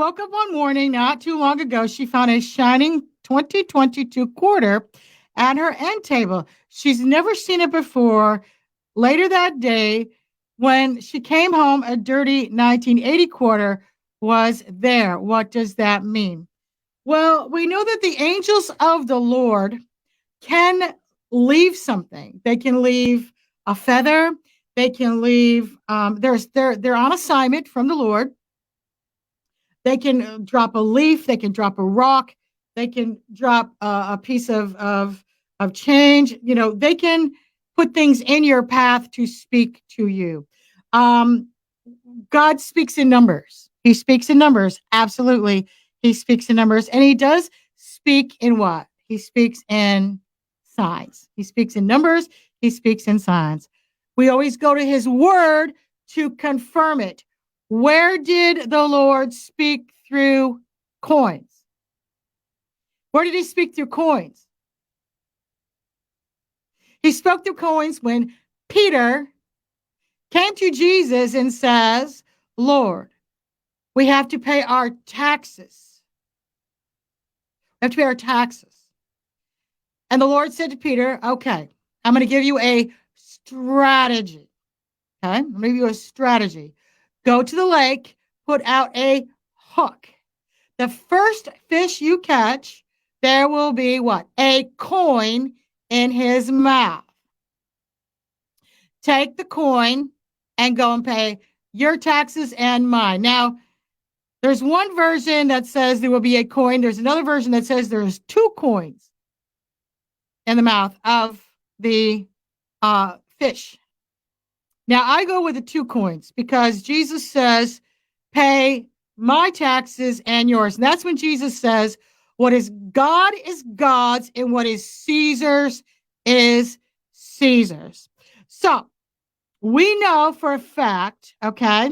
woke up one morning not too long ago. She found a shining 2022 quarter at her end table. She's never seen it before. Later that day, when she came home, a dirty 1980 quarter was there. What does that mean? Well, we know that the angels of the Lord can leave something. They can leave a feather. They can leave. They're on assignment from the Lord. They can drop a leaf. They can drop a rock. They can drop a piece of change. You know, they can put things in your path to speak to you. Um, God speaks in numbers. He speaks in numbers. Absolutely. He speaks in numbers. And he does speak in what? He speaks in signs. He speaks in numbers. He speaks in signs. We always go to his word to confirm it. Where did the Lord speak through coins? Where did he speak through coins? He spoke through coins when Peter came to Jesus and says, Lord, we have to pay our taxes. We have to pay our taxes. And the Lord said to Peter, okay, I'm going to give you a strategy. Okay, I'm going to give you a strategy. Go to the lake, put out a hook. The first fish you catch, there will be what? A coin in his mouth. Take the coin and go and pay your taxes and mine. Now, there's one version that says there will be a coin. There's another version that says there's two coins in the mouth of the fish. Now, I go with the two coins because Jesus says, pay my taxes and yours. And that's when Jesus says, what is God's, and what is Caesar's is Caesar's. So we know for a fact, okay,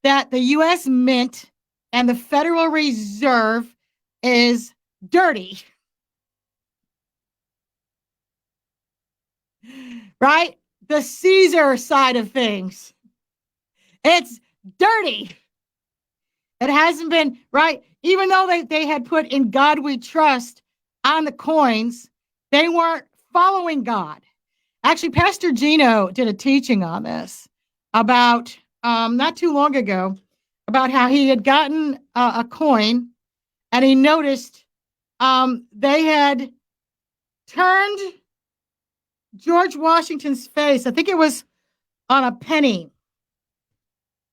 that the U.S. Mint and the Federal Reserve is dirty. Right? The Caesar side of things. It's dirty. It hasn't been, right? Even though they had put in God we trust on the coins, they weren't following God. Actually, Pastor Gino did a teaching on this about not too long ago about how he had gotten a coin and he noticed they had turned George Washington's face. I think it was on a penny.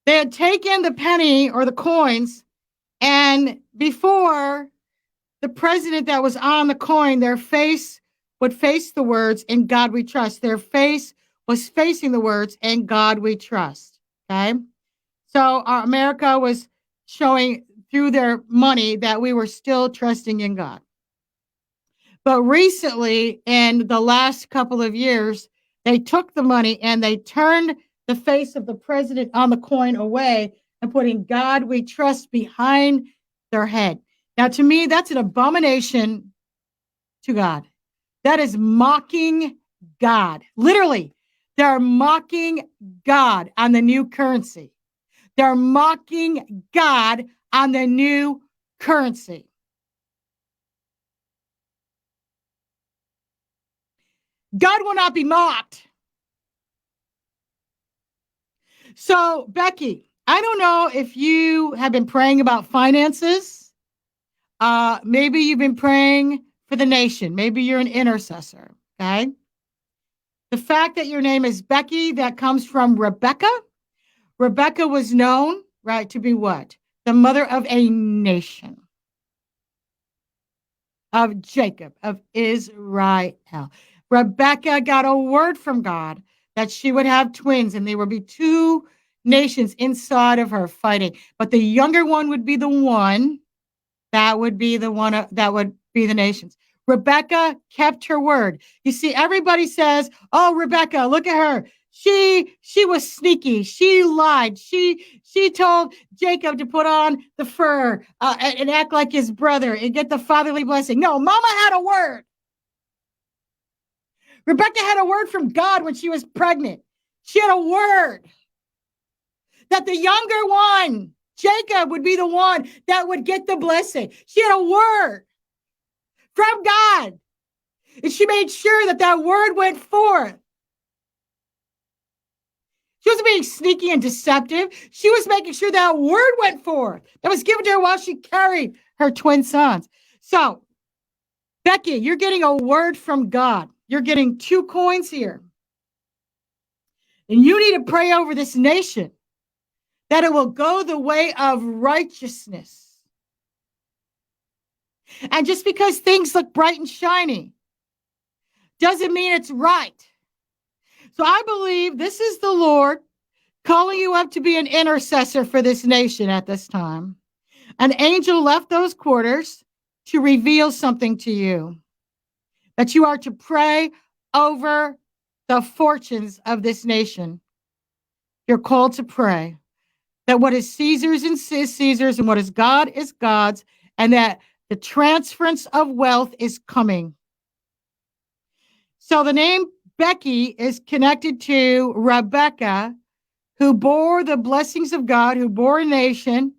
They had taken the penny or the coins, and before the president that was on the coin, their face would face the words, "In God we trust." Their face was facing the words, "In God we trust." Okay? So America was showing through their money that we were still trusting in God. But recently, in the last couple of years, they took the money and they turned the face of the president on the coin away and putting God we trust behind their head. Now, to me, that's an abomination to God. That is mocking God. Literally, they're mocking God on the new currency. They're mocking God on the new currency. God will not be mocked. So, Becky, I don't know if you have been praying about finances. Maybe you've been praying for the nation. Maybe you're an intercessor. Okay. The fact that your name is Becky, that comes from Rebecca. Rebecca was known, right, to be what? The mother of a nation. Of Jacob, of Israel. Rebecca got a word from God that she would have twins and there would be two nations inside of her fighting. But the younger one would be the one that would be the one that would be the nations. Rebecca kept her word. You see, everybody says, oh, Rebecca, look at her. She was sneaky. She lied. She told Jacob to put on the fur and act like his brother and get the fatherly blessing. No, Mama had a word. Rebecca had a word from God when she was pregnant. She had a word that the younger one Jacob would be the one that would get the blessing. She had a word from God. And she made sure that that word went forth. She wasn't being sneaky and deceptive. She was making sure that word went forth. That was given to her while she carried her twin sons. So, Becky, you're getting a word from God. You're getting 2 coins here. And you need to pray over this nation that it will go the way of righteousness. And just because things look bright and shiny doesn't mean it's right. So I believe this is the Lord calling you up to be an intercessor for this nation at this time. An angel left those quarters to reveal something to you, that you are to pray over the fortunes of this nation. You're called to pray that what is Caesar's is Caesar's and what is God's, and that the transference of wealth is coming. So the name Becky is connected to Rebecca, who bore the blessings of God, who bore a nation.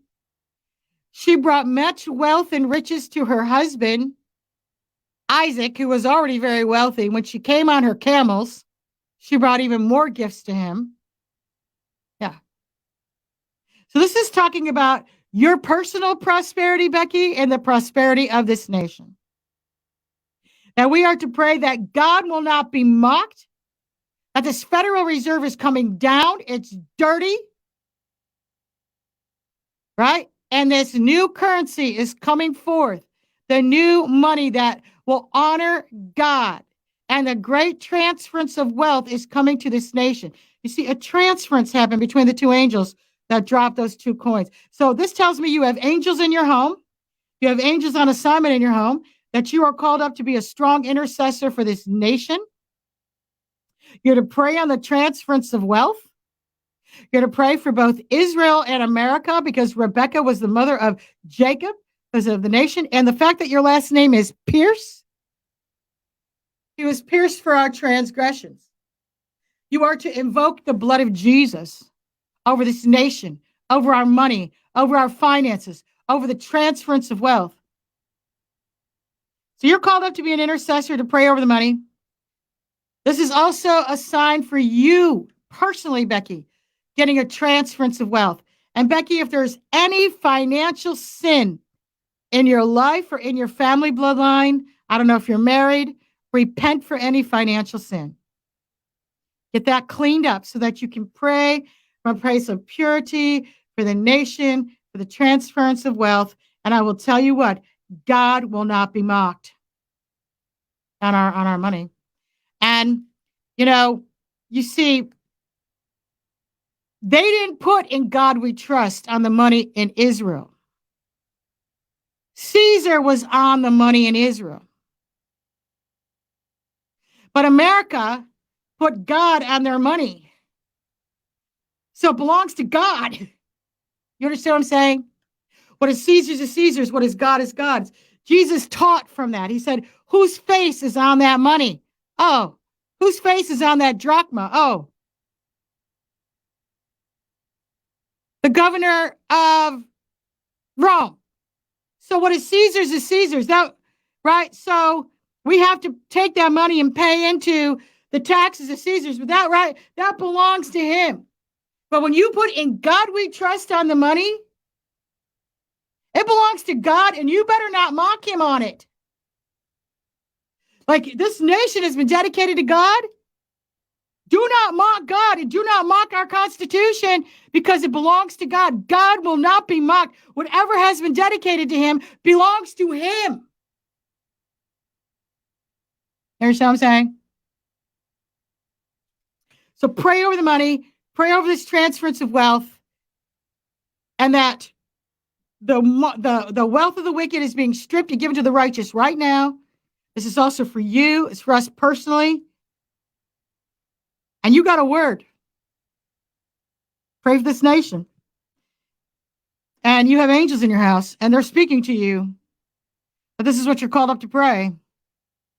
She brought much wealth and riches to her husband, Isaac, who was already very wealthy. When she came on her camels, she brought even more gifts to him. Yeah. So this is talking about your personal prosperity, Becky, and the prosperity of this nation. Now we are to pray that God will not be mocked, that this Federal Reserve is coming down. It's dirty, right? And this new currency is coming forth, the new money that will honor God. And the great transference of wealth is coming to this nation. You see, a transference happened between the 2 angels that dropped those 2 coins. So this tells me you have angels in your home. You have angels on assignment in your home, that you are called up to be a strong intercessor for this nation. You're to pray on the transference of wealth. You're to pray for both Israel and America, because Rebecca was the mother of Jacob, because of the nation. And the fact that your last name is Pierce, he was pierced for our transgressions. You are to invoke the blood of Jesus over this nation, over our money, over our finances, over the transference of wealth. So you're called up to be an intercessor to pray over the money. This is also a sign for you personally, Becky, getting a transference of wealth. And Becky, if there's any financial sin in your life or in your family bloodline, I don't know if you're married, repent for any financial sin. Get that cleaned up so that you can pray from a place of purity for the nation, for the transference of wealth. And I will tell you what, God will not be mocked on our money. And, you see, they didn't put "In God We Trust" on the money in Israel. Caesar was on the money in Israel. But America put God on their money. So it belongs to God. You understand what I'm saying? What is Caesar's is Caesar's. What is God's. Jesus taught from that. He said, whose face is on that money? Oh, whose face is on that drachma? Oh, the governor of Rome. So what is Caesar's is Caesar's. That, right? So we have to take that money and pay into the taxes of Caesar's. But that, right, that belongs to him. But when you put "In God We Trust" on the money, it belongs to God, and you better not mock him on it. Like, this nation has been dedicated to God. Do not mock God, and do not mock our Constitution, because it belongs to God. God will not be mocked. Whatever has been dedicated to him belongs to him. You understand what I'm saying? So pray over the money, pray over this transference of wealth, and that the wealth of the wicked is being stripped and given to the righteous right now. This is also for you. It's for us personally. And you got a word. Pray for this nation. And you have angels in your house, and they're speaking to you. But this is what you're called up to pray.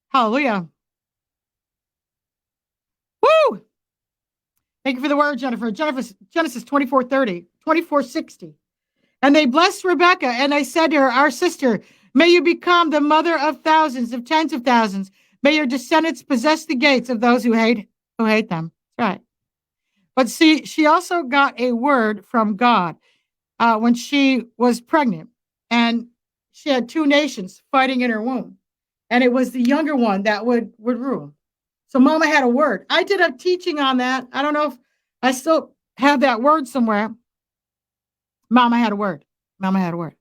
Hallelujah. Woo! Thank you for the word, Jennifer. Genesis 24:30, 24:60. And they blessed Rebekah, and they said to her, our sister, may you become the mother of thousands, of tens of thousands. May your descendants possess the gates of those who hate them. That's right. But see, she also got a word from God when she was pregnant, and she had two nations fighting in her womb, and it was the younger one that would rule. So Mama had a word. I did a teaching on that. I don't know if I still have that word somewhere. Mama had a word. Mama had a word.